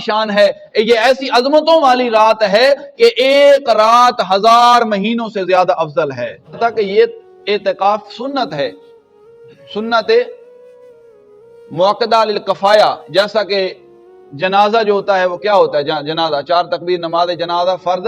شان ہے، یہ ایسی عظمتوں والی رات ہے کہ ایک رات 1000 مہینوں سے زیادہ افضل ہے۔ کہ یہ اعتکاف سنت ہے، سنت موقدہ للکفایہ، جیسا کہ جنازہ جو ہوتا ہے وہ کیا ہوتا ہے؟ جنازہ 4 تکبیر نماز جنازہ فرض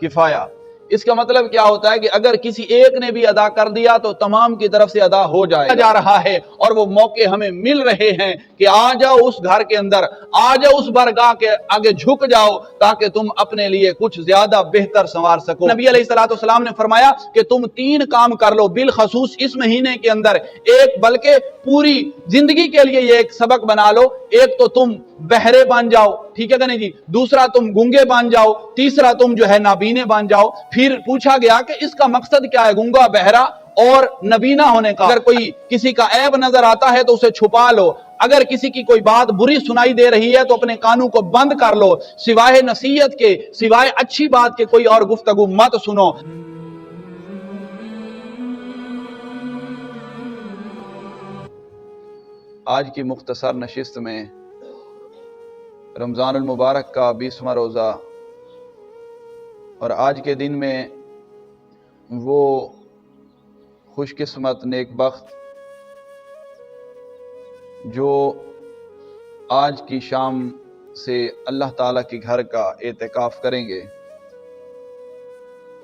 کفایہ۔ اس کا مطلب کیا ہوتا ہے کہ اگر کسی ایک نے بھی ادا کر دیا تو تمام کی طرف سے ادا ہو جا رہا ہے، اور وہ موقع ہمیں مل رہے ہیں کہ آ جاؤ اس گھر کے اندر، آ جاؤ اس بارگاہ کے آگے جھک جاؤ تاکہ تم اپنے لیے کچھ زیادہ بہتر سنوار سکو۔ نبی علیہ السلام نے فرمایا کہ تم 3 کام کر لو بالخصوص اس مہینے کے اندر، ایک بلکہ پوری زندگی کے لیے یہ ایک سبق بنا لو۔ ایک تو تم بہرے بن جاؤ، ٹھیک ہے کہ نہیں جی، دوسرا تم گونگے بن جاؤ، تیسرا تم جو ہے نابینے بن جاؤ۔ پھر پوچھا گیا کہ اس کا مقصد کیا ہے گونگا، بہرا اور نبینا ہونے کا؟ اگر کوئی کسی کا عیب نظر آتا ہے تو اسے چھپا لو، اگر کسی کی کوئی بات بری سنائی دے رہی ہے تو اپنے کانوں کو بند کر لو، سوائے نصیحت کے، سوائے اچھی بات کے کوئی اور گفتگو مت سنو۔ آج کی مختصر نشست میں رمضان المبارک کا 20واں روزہ، اور آج کے دن میں وہ خوش قسمت نیک بخت جو آج کی شام سے اللہ تعالیٰ کے گھر کا اعتکاف کریں گے،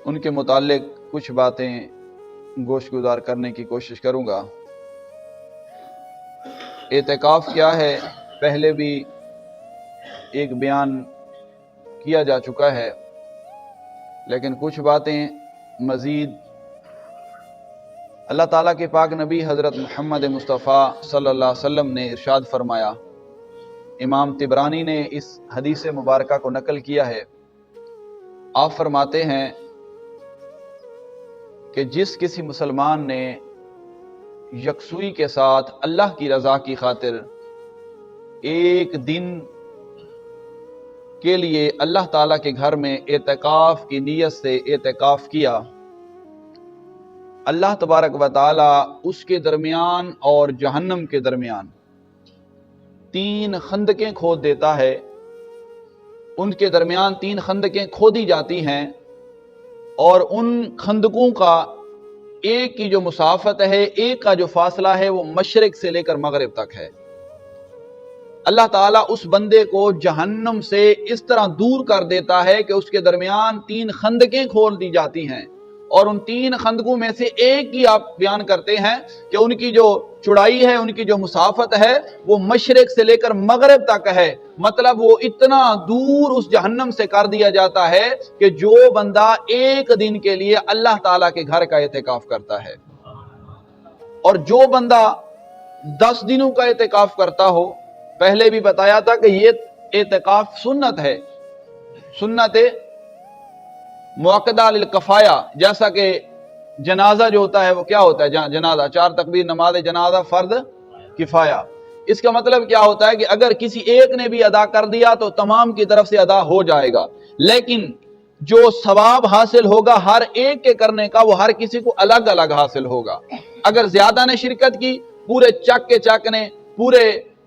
ان کے متعلق کچھ باتیں گوش گزار کرنے کی کوشش کروں گا۔ اعتکاف کیا ہے پہلے بھی ایک بیان کیا جا چکا ہے، لیکن کچھ باتیں مزید اللہ تعالیٰ کے پاک نبی حضرت محمد مصطفیٰ صلی اللہ علیہ وسلم نے ارشاد فرمایا۔ امام طبرانی نے اس حدیث مبارکہ کو نقل کیا ہے۔ آپ فرماتے ہیں کہ جس کسی مسلمان نے یکسوئی کے ساتھ اللہ کی رضا کی خاطر ایک دن کے لیے اللہ تعالیٰ کے گھر میں اعتکاف کی نیت سے اعتکاف کیا، اللہ تبارک و تعالی اس کے درمیان اور جہنم کے درمیان 3 خندقیں کھود دیتا ہے۔ ان کے درمیان 3 خندقیں کھودی جاتی ہیں، اور ان خندقوں کا ایک کی جو مسافت ہے، ایک کا جو فاصلہ ہے، وہ مشرق سے لے کر مغرب تک ہے۔ اللہ تعالیٰ اس بندے کو جہنم سے اس طرح دور کر دیتا ہے کہ اس کے درمیان 3 خندقیں کھول دی جاتی ہیں، اور ان 3 خندقوں میں سے ایک کی آپ بیان کرتے ہیں کہ ان کی جو چوڑائی ہے، ان کی جو مسافت ہے، وہ مشرق سے لے کر مغرب تک ہے۔ مطلب وہ اتنا دور اس جہنم سے کر دیا جاتا ہے کہ جو بندہ ایک دن کے لیے اللہ تعالیٰ کے گھر کا اعتکاف کرتا ہے، اور جو بندہ 10 دنوں کا اعتکاف کرتا ہو، پہلے بھی بتایا تھا کہ یہ اعتکاف سنت ہے، سنت موقدہ للکفایہ، جیسا کہ جنازہ جو ہوتا ہے وہ کیا ہوتا ہے؟ جنازہ 4 تکبیر نماز جنازہ فرض کفایہ۔ اس کا مطلب کیا ہوتا ہے کہ اگر کسی ایک نے بھی ادا کر دیا تو تمام کی طرف سے ادا ہو جائے گا، لیکن جو ثواب حاصل ہوگا ہر ایک کے کرنے کا، وہ ہر کسی کو الگ الگ حاصل ہوگا۔ اگر زیادہ نے شرکت کی، پورے چک کے چک نے، پورے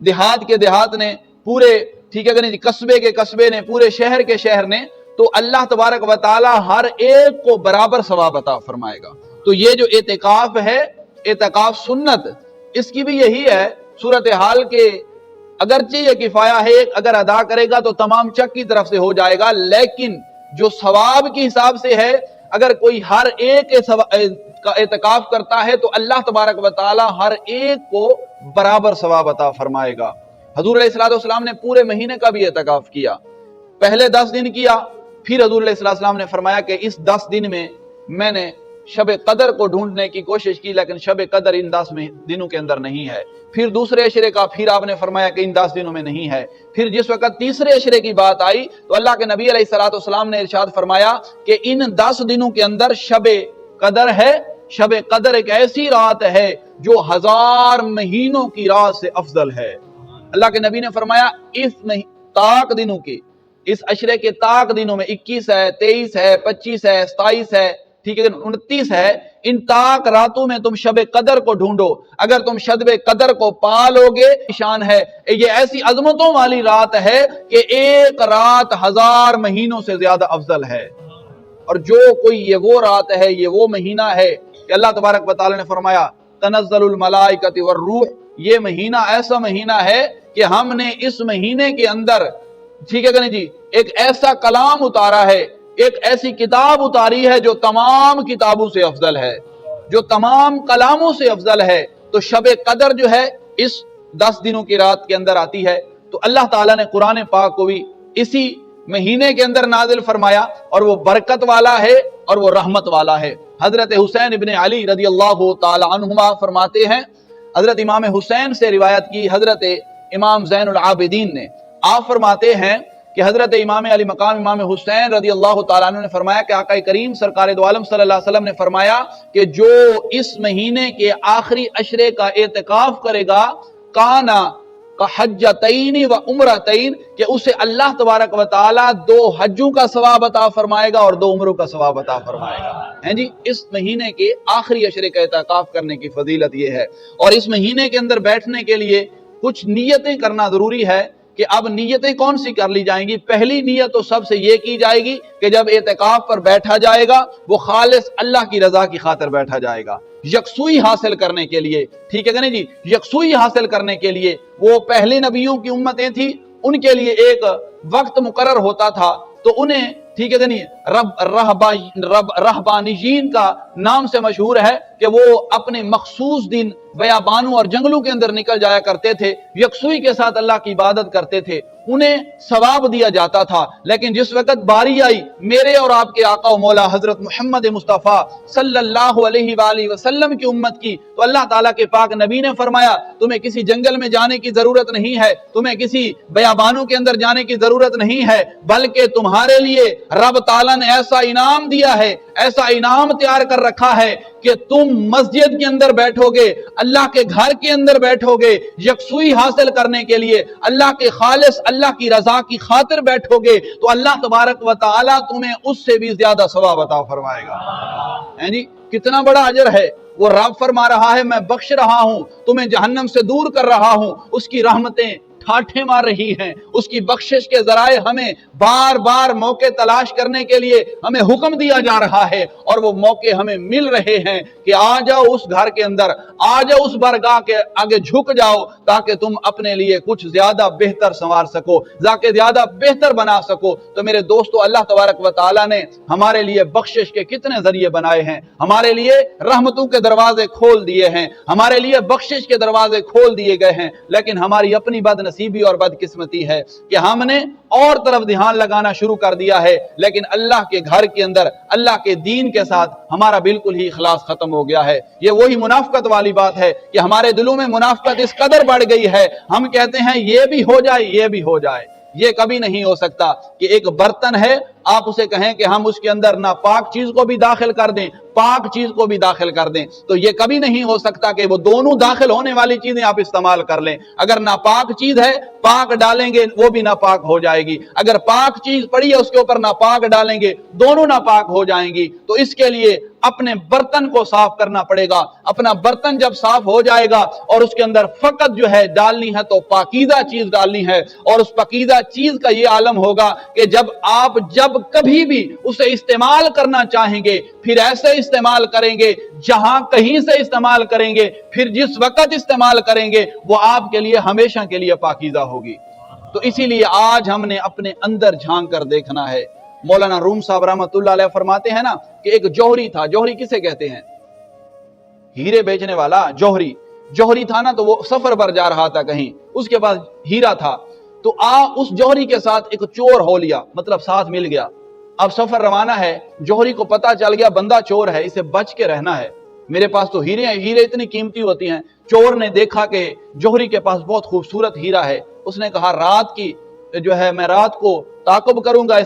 دیہات کے دیہات نے، پورے ٹھیک ہے کہ نہیں قصبے کے قصبے نے، پورے شہر کے شہر نے، تو اللہ تبارک و تعالی ہر ایک کو برابر ثواب عطا فرمائے گا۔ تو یہ جو اعتکاف ہے، اعتکاف سنت، اس کی بھی یہی ہے صورتحال کے اگرچہ یہ کفایہ ہے، اگر ادا کرے گا تو تمام چک کی طرف سے ہو جائے گا، لیکن جو ثواب کے حساب سے ہے، اگر کوئی ہر ایک کا اعتکاف کرتا ہے تو اللہ تبارک و تعالی ہر ایک کو برابر ثواب عطا فرمائے گا۔ حضور علیہ السلام نے پورے مہینے کا بھی اعتکاف کیا، پہلے 10 دن کیا، پھر حضور علیہ السلام نے فرمایا کہ اس 10 دن میں میں نے شب قدر کو ڈھونڈنے کی کوشش کی، لیکن شب قدر ان 10 دنوں کے اندر نہیں ہے۔ پھر دوسرے عشرے کا پھر آپ نے فرمایا کہ ان 10 دنوں میں نہیں ہے۔ پھر جس وقت تیسرے عشرے کی بات آئی تو اللہ کے نبی علیہ السلام نے ارشاد فرمایا کہ ان 10 دنوں کے اندر شب قدر ہے۔ شب قدر ایک ایسی رات ہے جو 1000 مہینوں کی رات سے افضل ہے۔ اللہ کے نبی نے فرمایا اس طاق دنوں کی، اس عشرے کے طاق دنوں میں 21 ہے، 23 ہے، 25 ہے، 27 ہے، ٹھیک ہے 29 ہے، ان تاک راتوں میں تم شب قدر کو ڈھونڈو، اگر تم شب قدر کو پا لوگے شان ہے، یہ ایسی عظمتوں والی رات ہے کہ ایک رات 1000 مہینوں سے زیادہ افضل ہے۔ اور جو کوئی یہ وہ رات ہے، یہ وہ مہینہ ہے کہ اللہ تبارک و تعالی نے فرمایا تنزل الملائکۃ والروح، یہ مہینہ ایسا مہینہ ہے کہ ہم نے اس مہینے کے اندر، ٹھیک ہے کہ نہیں جی، ایک ایسا کلام اتارا ہے، ایک ایسی کتاب اتاری ہے جو تمام کتابوں سے افضل ہے، جو تمام کلاموں سے افضل ہے۔ تو شب قدر جو ہے اس 10 دنوں کی رات کے اندر آتی ہے، تو اللہ تعالیٰ نے قرآن پاک کو بھی اسی مہینے کے اندر نازل فرمایا، اور وہ برکت والا ہے اور وہ رحمت والا ہے۔ حضرت حسین ابن علی رضی اللہ تعالی عنہما فرماتے ہیں، حضرت امام حسین سے روایت کی حضرت امام زین العابدین نے، آپ فرماتے ہیں کہ حضرت امام علی مقام امام حسین رضی اللہ تعالیٰ عنہ نے فرمایا کہ آقا کریم سرکار دو عالم صلی اللہ علیہ وسلم نے فرمایا کہ جو اس مہینے کے آخری عشرے کا اعتکاف کرے گا کانا حجتین و عمرتین، کہ اسے اللہ تبارک و تعالی 2 حجوں کا ثواب عطا فرمائے گا اور 2 عمروں کا ثواب عطا فرمائے گا۔ ہیں جی، اس مہینے کے آخری عشرے کا اعتکاف کرنے کی فضیلت یہ ہے۔ اور اس مہینے کے اندر بیٹھنے کے لیے کچھ نیتیں کرنا ضروری ہے کہ اب نیتیں کون سی کر لی جائیں گی۔ پہلی نیت تو سب سے یہ کی جائے گی کہ جب اعتکاف پر بیٹھا جائے گا وہ خالص اللہ کی رضا کی خاطر بیٹھا جائے گا، یکسوئی حاصل کرنے کے لیے، ٹھیک ہے کہ نہیں جی، یکسوئی حاصل کرنے کے لیے۔ وہ پہلے نبیوں کی امتیں تھیں، ان کے لیے ایک وقت مقرر ہوتا تھا، تو انہیں، ٹھیک ہے کہ نہیں، رہبانیین کا نام سے مشہور ہے کہ وہ اپنے مخصوص دن بیابانوں اور جنگلوں کے اندر نکل جایا کرتے تھے، یکسوئی کے ساتھ اللہ کی عبادت کرتے تھے، انہیں ثواب دیا جاتا تھا۔ لیکن جس وقت باری آئی میرے اور آپ کے آقا و مولا حضرت محمد مصطفیٰ صلی اللہ علیہ وآلہ وسلم کی امت کی، تو اللہ تعالیٰ کے پاک نبی نے فرمایا تمہیں کسی جنگل میں جانے کی ضرورت نہیں ہے، تمہیں کسی بیابانوں کے اندر جانے کی ضرورت نہیں ہے، بلکہ تمہارے لیے رب تعالیٰ نے ایسا انعام دیا ہے، ایسا انعام تیار کر رکھا ہے کہ تم مسجد کے اندر بیٹھو گے، اللہ کے گھر کے اندر بیٹھو گے، یکسوئی حاصل کرنے کے لیے اللہ کے خالص اللہ کی رضا کی خاطر بیٹھو گے، تو اللہ تبارک و تعالی تمہیں اس سے بھی زیادہ ثواب عطا فرمائے گا۔ ہیں جی، کتنا بڑا اجر ہے۔ وہ رب فرما رہا ہے میں بخش رہا ہوں، تمہیں جہنم سے دور کر رہا ہوں، اس کی رحمتیں ٹھاٹھے مار رہی ہیں، اس کی بخشش کے ذرائع ہمیں بار بار موقع تلاش کرنے کے لیے ہمیں حکم دیا جا رہا ہے، اور وہ موقع ہمیں مل رہے ہیں کہ آ جاؤ اس گھر کے اندر، آ جاؤ اس بارگاہ کے آگے جھک جاؤ، تاکہ تم اپنے لیے کچھ زیادہ بہتر سنوار سکو، تاکہ زیادہ بہتر بنا سکو۔ تو میرے دوستو، اللہ تبارک و تعالیٰ نے ہمارے لیے بخشش کے کتنے ذریعے بنائے ہیں، ہمارے لیے رحمتوں کے دروازے کھول دیے ہیں، ہمارے لیے بخشش کے دروازے کھول دیے گئے ہیں، لیکن ہماری اپنی بدنصیبی اور بدقسمتی ہے کہ ہم نے اور طرف دھیان لگانا شروع کر دیا ہے، لیکن اللہ کے گھر کے اندر اللہ کے دین کے ساتھ ہمارا بالکل ہی اخلاص ختم ہو گیا ہے۔ یہ وہی منافقت والی بات ہے کہ ہمارے دلوں میں منافقت اس قدر بڑھ گئی ہے، ہم کہتے ہیں یہ بھی ہو جائے، یہ بھی ہو جائے۔ یہ کبھی نہیں ہو سکتا کہ ایک برتن ہے، آپ اسے کہیں کہ ہم اس کے اندر ناپاک چیز کو بھی داخل کر دیں، پاک چیز کو بھی داخل کر دیں، تو یہ کبھی نہیں ہو سکتا کہ وہ دونوں داخل ہونے والی چیزیں آپ استعمال کر لیں۔ اگر ناپاک چیز ہے پاک ڈالیں گے وہ بھی ناپاک ہو جائے گی، اگر پاک چیز پڑی ہے اس کے اوپر ناپاک ڈالیں گے دونوں ناپاک ہو جائیں گی۔ تو اس کے لیے اپنے برتن کو صاف کرنا پڑے گا۔ اپنا برتن جب صاف ہو جائے گا اور اس کے اندر فقط جو ہے ڈالنی ہے تو پاکیزہ چیز ڈالنی ہے، اور اس پاکیزہ چیز کا یہ عالم ہوگا کہ جب کبھی بھی اسے استعمال کرنا چاہیں گے پھر ایسے استعمال کریں گے جہاں کہیں سے استعمال کریں گے، پھر جس وقت استعمال کریں گے وہ آپ کے لیے ہمیشہ کے لیے پاکیزہ ہوگی۔ تو اسی لیے آج ہم نے اپنے اندر جھانک کر دیکھنا ہے۔ مولانا روم صاحب رحمۃ اللہ علیہ فرماتے ہیں نا کہ ایک جوہری تھا، جوہری کسے کہتے ہیں؟ ہیرے بیچنے والا جوہری تھا نا، تو وہ سفر پر جا رہا تھا کہیں، اس کے پاس ہیرا تھا، تو اس جوہری کے ساتھ ایک چور ہو لیا، مطلب ساتھ مل گیا۔ اب سفر روانہ ہے، جوہری کو پتا چل گیا بندہ چور ہے، اسے بچ کے رہنا ہے، میرے پاس تو ہیرے ہیں، ہیرے اتنی قیمتی ہوتی ہیں۔ چور نے دیکھا کہ جوہری کے پاس بہت خوبصورت ہیرا ہے، اس نے کہا رات کی جو ہے میں رات کو تعاقب کروں گا،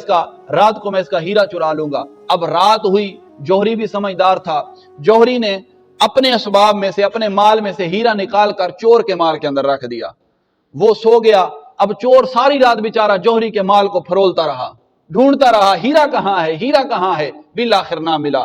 رات کو میں اس کا ہیرا چرا لوں گا۔ اب رات ہوئی، جوہری بھی سمجھدار تھا، جوہری نے اپنے اسباب میں سے، اپنے مال میں سے ہیرا نکال کر چور کے مال کے اندر رکھ دیا، وہ سو گیا۔ اب چور ساری رات بیچارہ جوہری کے مال کو پھرولتا رہا، ڈھونڈتا رہا ہیرا کہاں ہے، ہیرا کہاں ہے، بالآخر نہ ملا۔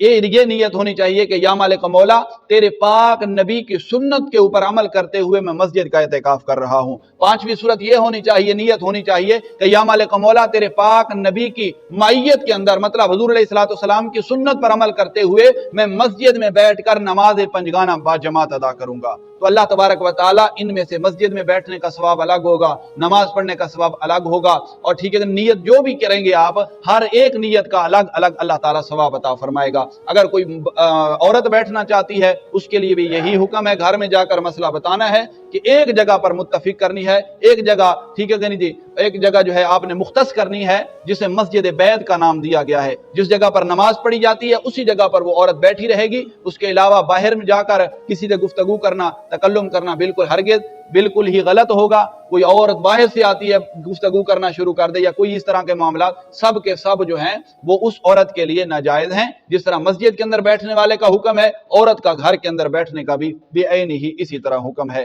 یہ نیت ہونی چاہیے کہ یا مالک مولا تیرے پاک نبی کی سنت کے اوپر عمل کرتے ہوئے میں مسجد کا اعتکاف کر رہا ہوں۔ پانچویں صورت یہ ہونی چاہیے، نیت ہونی چاہیے کہ یا مالک مولا تیرے پاک نبی کی معیت کے اندر، مطلب حضور علیہ الصلوۃ والسلام کی سنت پر عمل کرتے ہوئے میں مسجد میں بیٹھ کر نماز پنجگانہ با جماعت ادا کروں گا۔ تو اللہ تبارک و تعالیٰ ان میں سے مسجد میں بیٹھنے کا ثواب الگ ہوگا، نماز پڑھنے کا ثواب الگ ہوگا، اور ٹھیک ہے نیت جو بھی کریں گے آپ، ہر ایک نیت کا الگ الگ اللہ تعالیٰ ثواب عطا فرمائے گا۔ اگر کوئی عورت بیٹھنا چاہتی ہے اس کے لیے بھی یہی حکم ہے، گھر میں جا کر مسئلہ بتانا ہے کہ ایک جگہ پر متفق کرنی ہے، ایک جگہ ٹھیک ہے نہیں جی، ایک جگہ جو ہے آپ نے مختص کرنی ہے جسے مسجد بیت کا نام دیا گیا ہے۔ جس جگہ پر نماز پڑھی جاتی ہے اسی جگہ پر وہ عورت بیٹھی رہے گی، اس کے علاوہ باہر میں جا کر کسی سے گفتگو کرنا، تکلم کرنا بالکل ہی غلط ہوگا۔ کوئی عورت باہر سے آتی ہے گفتگو کرنا شروع کر دے یا کوئی اس طرح کے معاملات، سب کے سب جو ہیں وہ اس عورت کے لیے ناجائز ہیں۔ جس طرح مسجد کے اندر بیٹھنے والے کا حکم ہے، عورت کا گھر کے اندر بیٹھنے کا بھی بے عین ہی اسی طرح حکم ہے۔